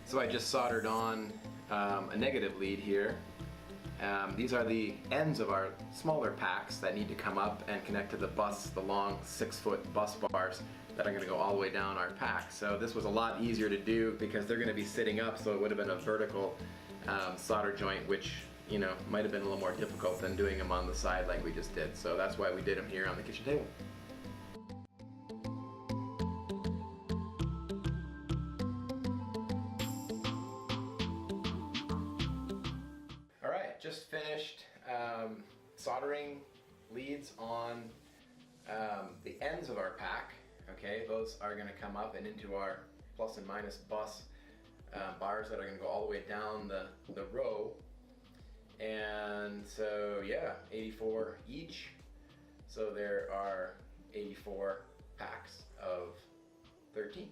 So I just soldered on a negative lead here. These are the ends of our smaller packs that need to come up and connect to the bus, the long 6-foot bus bars that are going to go all the way down our pack. So this was a lot easier to do because they're going to be sitting up, so it would have been a vertical solder joint, which, you know, might have been a little more difficult than doing them on the side like we just did. So that's why we did them here on the kitchen table. Alright, just finished soldering leads on the ends of our pack. Okay, those are going to come up and into our plus and minus bus bars that are going to go all the way down the row. And so yeah, 84 each. So there are 84 packs of 13.